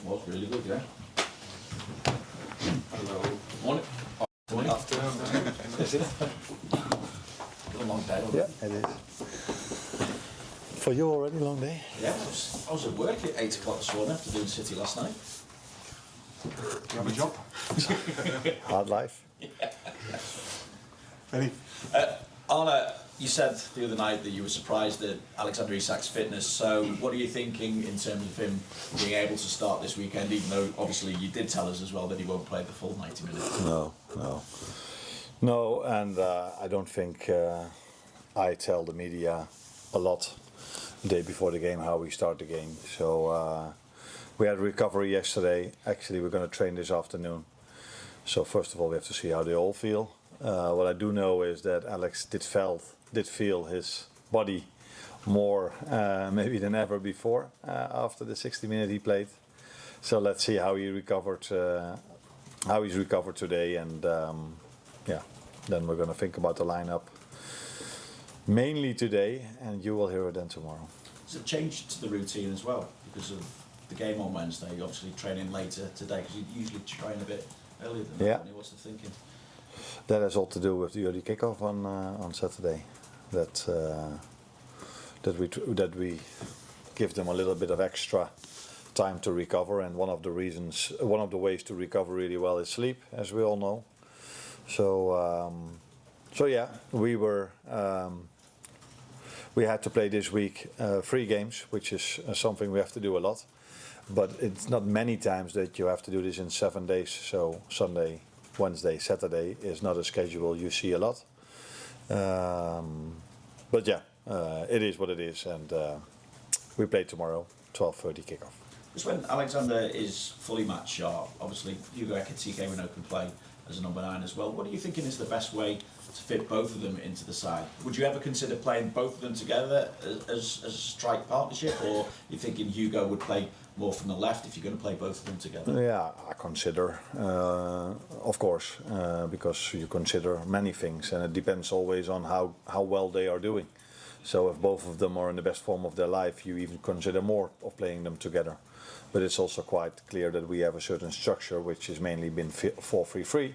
Was really good, yeah. Hello. Morning. Morning. Afternoon. Is it? Been a long day. Yeah, it is. For you already, long day? Yeah, I was at work at 8 o'clock this morning after doing City last night. You have a job? Hard life. Any? Arne, you said the other night that you were surprised at Alexander Isak's fitness, so what are you thinking in terms of him being able to start this weekend, even though obviously you did tell us as well that he won't play the full 90 minutes? No, and I don't think I tell the media a lot the day before the game how we start the game. So we had recovery yesterday. Actually, we're going to train this afternoon. So first of all, we have to see how they all feel. What I do know is that Alex did feel his body more maybe than ever before after the 60 minutes he played. So let's see how he recovered, how he's recovered today, and then we're going to think about the lineup mainly today, and you will hear it then tomorrow. Has it changed to the routine as well because of the game on Wednesday? You're obviously training later today because you usually train a bit earlier than that. Yeah. What's the thinking? That has all to do with the early kickoff on Saturday. That we give them a little bit of extra time to recover, and one of the ways to recover really well is sleep, as we all know. So yeah, we had to play this week 3 games, which is something we have to do a lot. But it's not many times that you have to do this in 7 days. So Sunday, Wednesday, Saturday is not a schedule you see a lot. But yeah, it is what it is, and we play tomorrow, 12:30 kickoff. Because when Alexander is fully match sharp, obviously Hugo Ekitike with no can play as a number 9 as well. What are you thinking is the best way to fit both of them into the side? Would you ever consider playing both of them together as a strike partnership, or you thinking Hugo would play more from the left if you're going to play both of them together? Yeah, I consider, of course, because you consider many things, and it depends always on how well they are doing. So if both of them are in the best form of their life, you even consider more of playing them together. But it's also quite clear that we have a certain structure which has mainly been 4-3-3,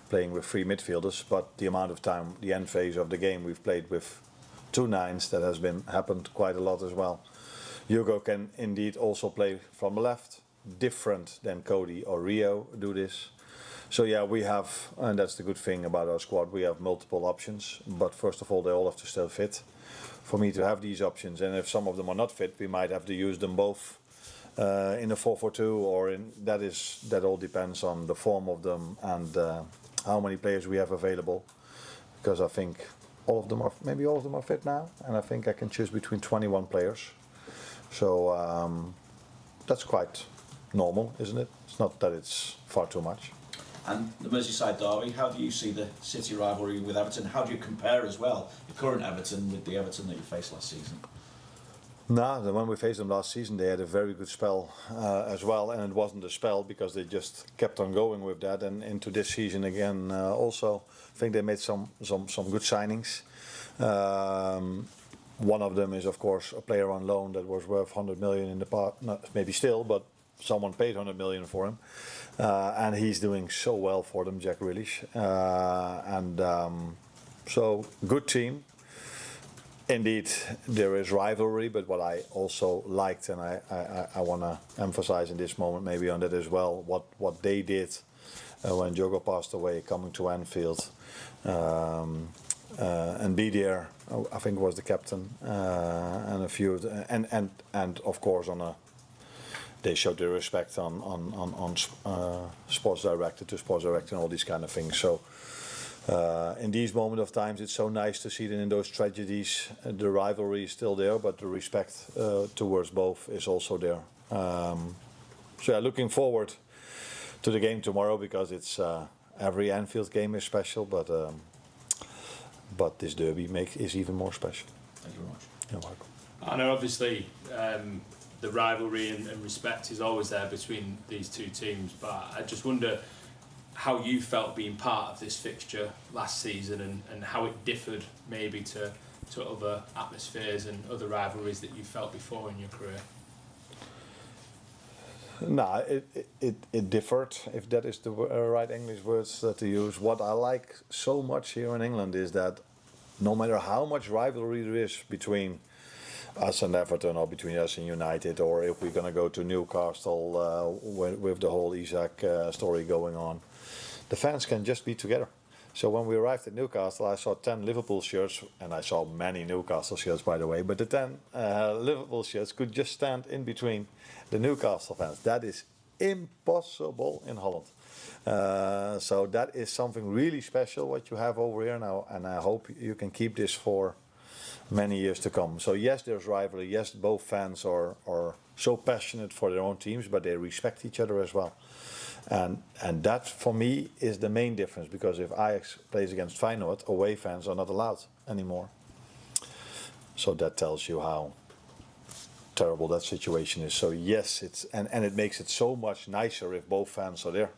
playing with 3 midfielders. But the amount of time, the end phase of the game, we've played with 2 9s. That has happened quite a lot as well. Hugo can indeed also play from the left, different than Cody or Rio do this. So yeah, we have, and that's the good thing about our squad, we have multiple options. But first of all, they all have to still fit for me to have these options. And if some of them are not fit, we might have to use them both in a 4-4-2, or in that all depends on the form of them and how many players we have available. Because I think all of them are fit now, and I think I can choose between 21 players. So that's quite normal, isn't it? It's not that it's far too much. And the Merseyside Derby, how do you see the City rivalry with Everton? How do you compare as well the current Everton with the Everton that you faced last season? No, when we faced them last season, they had a very good spell as well, and it wasn't a spell because they just kept on going with that. And into this season again, also, I think they made some good signings. One of them is, of course, a player on loan that was worth 100 million in the past, not maybe still, but someone paid 100 million for him, and he's doing so well for them, Jack Grealish. So good team. Indeed, there is rivalry, but what I also liked, and I want to emphasize in this moment maybe on that as well, what they did when Jogo passed away, coming to Anfield, and be there. I think was the captain, and a few, and of course they showed their respect on sports director to sports director and all these kind of things. So. In these moments of times, it's so nice to see that in those tragedies, the rivalry is still there, but the respect towards both is also there. So yeah, looking forward to the game tomorrow, because it's every Anfield game is special, but this derby is even more special. Thank you very much. You're welcome. I know obviously the rivalry and respect is always there between these two teams, but I just wonder how you felt being part of this fixture last season, and how it differed maybe to other atmospheres and other rivalries that you felt before in your career. No, it differed, if that is the right English words to use. What I like so much here in England is that no matter how much rivalry there is between us and Everton, or between us and United, or if we're going to go to Newcastle with the whole Isaac story going on, the fans can just be together. So when we arrived at Newcastle, I saw 10 Liverpool shirts, and I saw many Newcastle shirts, by the way, but the 10 Liverpool shirts could just stand in between the Newcastle fans. That is impossible in Holland. So that is something really special what you have over here now, and I hope you can keep this for many years to come. So yes, there's rivalry. Yes, both fans are so passionate for their own teams, but they respect each other as well. And that for me is the main difference, because if Ajax plays against Feyenoord, away fans are not allowed anymore. So that tells you how terrible that situation is. So yes, and it makes it so much nicer if both fans are there.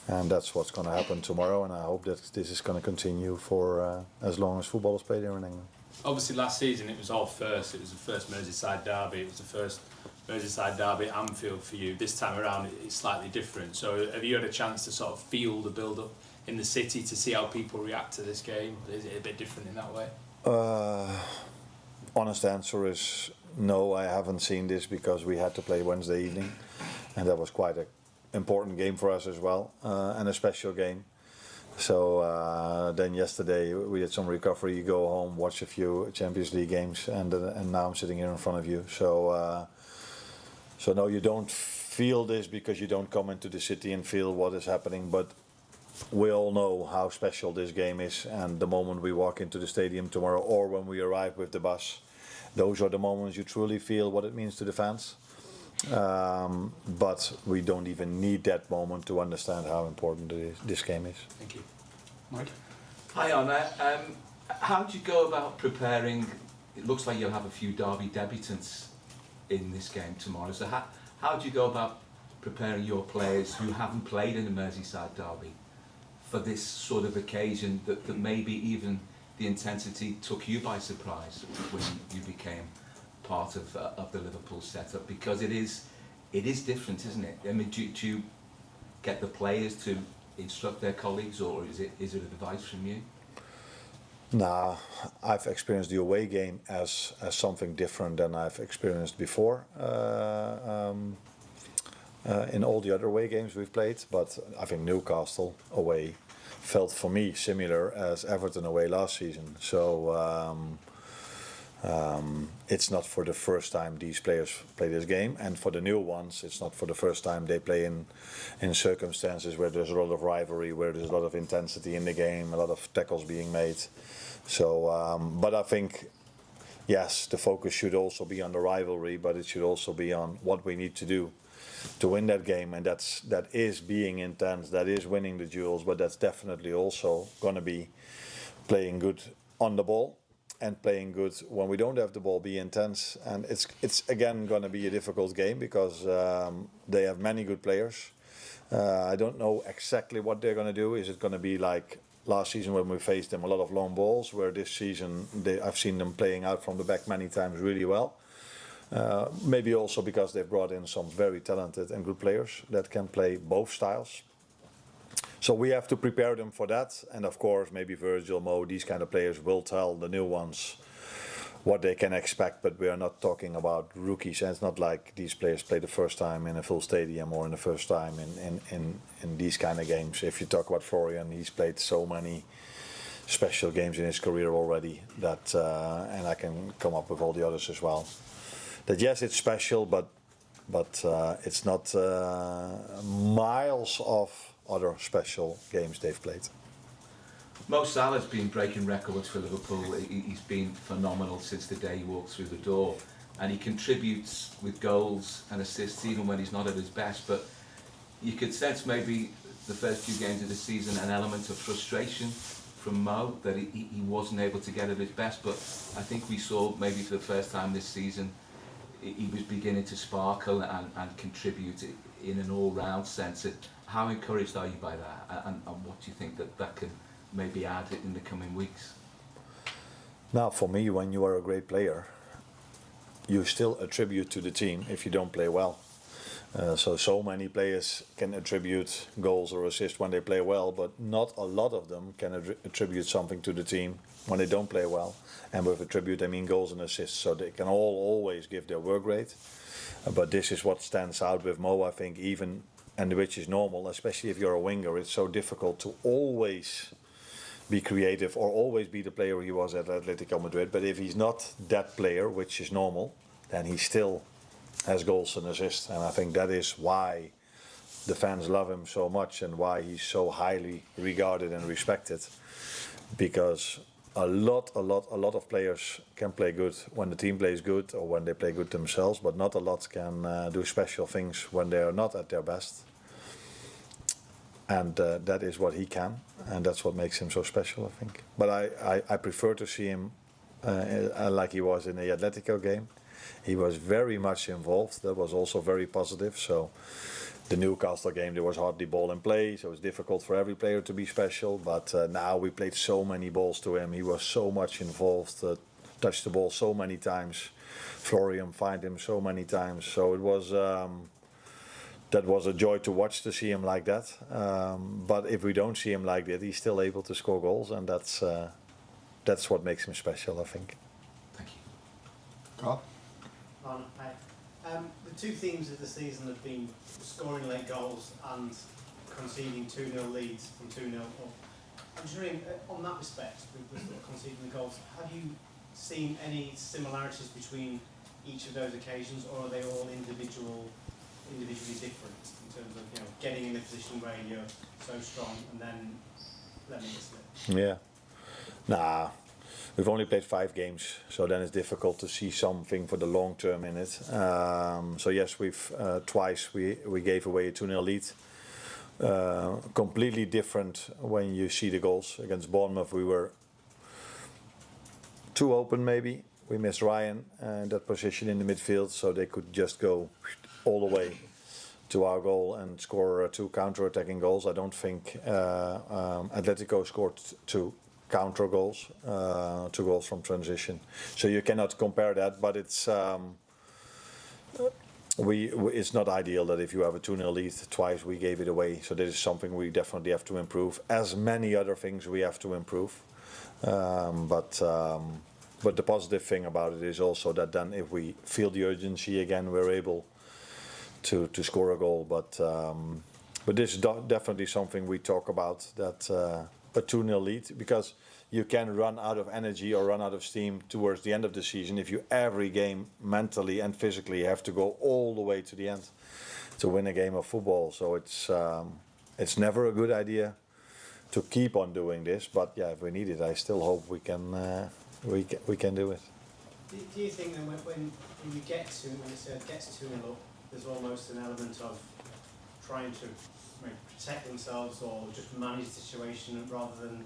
And that's what's going to happen tomorrow, and I hope that this is going to continue for as long as football is played here in England. Obviously, last season it was all first. It was the first Merseyside Derby. It was the first Merseyside Derby at Anfield for you. This time around, it's slightly different. So, have you had a chance to sort of feel the build-up in the city to see how people react to this game? Is it a bit different in that way? Honest answer is no. I haven't seen this because we had to play Wednesday evening, and that was quite an important game for us as well, and a special game. So then yesterday we had some recovery. You go home, watch a few Champions League games, and now I'm sitting here in front of you. So no, you don't feel this because you don't come into the city and feel what is happening. But we all know how special this game is, and the moment we walk into the stadium tomorrow, or when we arrive with the bus, those are the moments you truly feel what it means to the fans. But we don't even need that moment to understand how important this game is. Thank you. Mike? Hi Arne, how do you go about preparing? It looks like you'll have a few Derby debutants in this game tomorrow. So how do you go about preparing your players who haven't played in the Merseyside Derby for this sort of occasion that maybe even the intensity took you by surprise when you became part of the Liverpool setup, because it is different, isn't it? I mean, do you get the players to instruct their colleagues, or is it advice from you? Nah, I've experienced the away game as something different than I've experienced before in all the other away games we've played. But I think Newcastle away felt for me similar as Everton away last season. So it's not for the first time these players play this game, and for the new ones it's not for the first time they play in circumstances where there's a lot of rivalry, where there's a lot of intensity in the game, a lot of tackles being made. So but I think yes, the focus should also be on the rivalry, but it should also be on what we need to do to win that game, and that is being intense, that is winning the duels, but that's definitely also going to be playing good on the ball and playing good when we don't have the ball, be intense. And it's again going to be a difficult game because they have many good players. I don't know exactly what they're going to do. Is it going to be like last season when we faced them, a lot of long balls, where this season I've seen them playing out from the back many times really well. Maybe also because they've brought in some very talented and good players that can play both styles. So we have to prepare them for that, and of course maybe Virgil, Mo, these kind of players will tell the new ones what they can expect, but we are not talking about rookies, and it's not like these players play the first time in a full stadium or in the first time in these kind of games. If you talk about Florian, he's played so many special games in his career already that, and I can come up with all the others as well, that yes, it's special, but it's not miles off other special games they've played. Mo Salah's been breaking records for Liverpool. He's been phenomenal since the day he walked through the door, and he contributes with goals and assists even when he's not at his best. But you could sense maybe the first few games of the season an element of frustration from Mo that he wasn't able to get at his best. But I think we saw maybe for the first time this season he was beginning to sparkle and contribute in an all-round sense. How encouraged are you by that, and what do you think that can maybe add in the coming weeks? Now, for me, when you are a great player, you still attribute to the team if you don't play well. So many players can attribute goals or assists when they play well, but not a lot of them can attribute something to the team when they don't play well. And with attribute, I mean goals and assists. So they can all always give their work rate. But this is what stands out with Mo, I think, even, and which is normal, especially if you're a winger. It's so difficult to always be creative or always be the player he was at Atletico Madrid. But if he's not that player, which is normal, then he still has goals and assists. And I think that is why the fans love him so much and why he's so highly regarded and respected. Because a lot of players can play good when the team plays good or when they play good themselves, but not a lot can do special things when they are not at their best. And that is what he can, and that's what makes him so special, I think. But I prefer to see him like he was in the Atletico game. He was very much involved. That was also very positive. So the Newcastle game, there was hardly ball in play, so it's difficult for every player to be special. But now we played so many balls to him. He was so much involved, touched the ball so many times. Florian find him so many times. So it was that was a joy to watch, to see him like that. But if we don't see him like that, he's still able to score goals, and that's what makes him special, I think. Thank you. Carl? Arne, hi. The two themes of the season have been scoring late goals and conceding 2-0 leads from 2-0 up. I'm just wondering, on that respect, with sort of conceding the goals, have you seen any similarities between each of those occasions, or are they all individually different in terms of, you know, getting in a position where you're so strong and then letting it slip? Yeah. Nah. We've only played 5 games, so then it's difficult to see something for the long term in it. So yes, we've twice we gave away a 2-0 lead. Completely different when you see the goals. Against Bournemouth, we were too open maybe. We missed Ryan in that position in the midfield, so they could just go all the way to our goal and score 2 counter-attacking goals. I don't think Atletico scored 2 counter goals, 2 goals from transition. So you cannot compare that, but it's it's not ideal that if you have a 2-0 lead twice we gave it away. So this is something we definitely have to improve. As many other things we have to improve. But the positive thing about it is also that then if we feel the urgency again, we're able to score a goal. But this is definitely something we talk about, that a 2-0 lead, because you can run out of energy or run out of steam towards the end of the season if you every game mentally and physically have to go all the way to the end to win a game of football. So it's never a good idea to keep on doing this, but yeah, if we need it, I still hope we can do it. Do you think that when you get to, when it gets 2-0 up, there's almost an element of trying to protect themselves or just manage the situation rather than,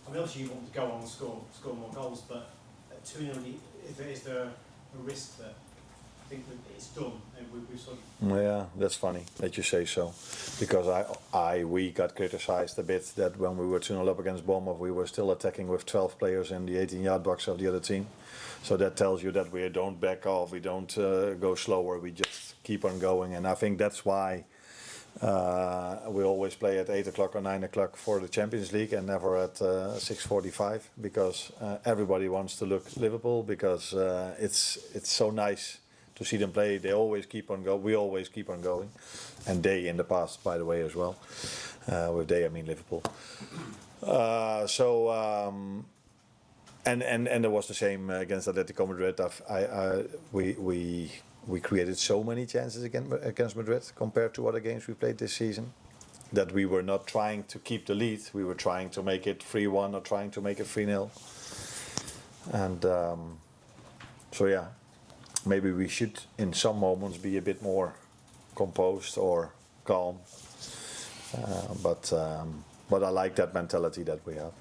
I mean, obviously you want to go on and score more goals, but at 2-0, is there a risk that I think that it's done and we've sort of... Yeah, that's funny that you say so, because we got criticised a bit that when we were 2-0 up against Bournemouth, we were still attacking with 12 players in the 18-yard box of the other team. So that tells you that we don't back off, we don't go slower, we just keep on going. And I think that's why we always play at 8 o'clock or 9 o'clock for the Champions League and never at 6:45, because everybody wants to look Liverpool, because it's so nice to see them play. They always keep on going. We always keep on going, and they in the past, by the way, as well. With they, I mean Liverpool. And there was the same against Atletico Madrid. We created so many chances against Madrid compared to other games we played this season, that we were not trying to keep the lead. We were trying to make it 3-1 or trying to make it 3-0. And so yeah, maybe we should in some moments be a bit more composed or calm. But I like that mentality that we have.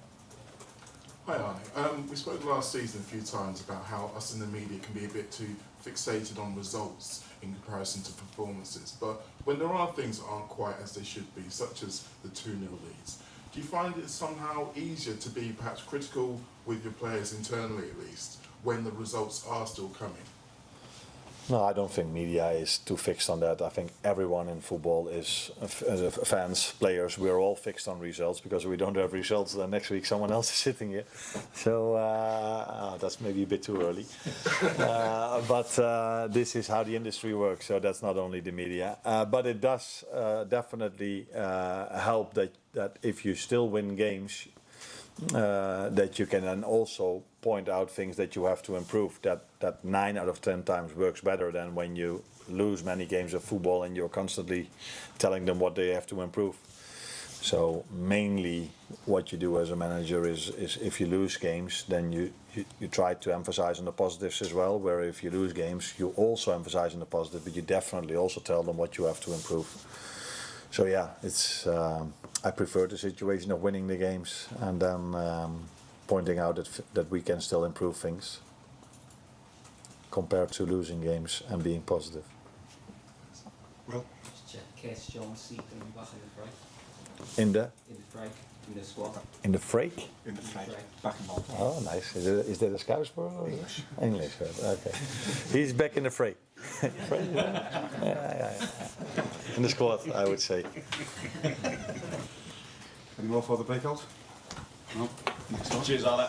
Hi Arne. We spoke last season a few times about how us in the media can be a bit too fixated on results in comparison to performances, but when there are things that aren't quite as they should be, such as the 2-0 leads, do you find it somehow easier to be perhaps critical with your players internally, at least, when the results are still coming? No, I don't think media is too fixed on that. I think everyone in football is, fans, players, we're all fixed on results, because we don't have results, then next week someone else is sitting here. So that's maybe a bit too early. But this is how the industry works, so that's not only the media. But it does definitely help that if you still win games, that you can then also point out things that you have to improve. That 9 out of 10 times works better than when you lose many games of football and you're constantly telling them what they have to improve. So mainly what you do as a manager is if you lose games, then you try to emphasize on the positives as well, where if you lose games you also emphasize on the positive, but you definitely also tell them what you have to improve. So yeah, it's I prefer the situation of winning the games and then pointing out that we can still improve things compared to losing games and being positive. Well, Kees Jones ziet hem was in the break. In the Break, in the squad. in the break. in the Break. back and ball. Oh, nice. Is that a Scouse word or English word? Okay. He's back in the fray. Yeah. In the squad, I would say. Any more for the breakout? No? Next one. Cheers, Arne.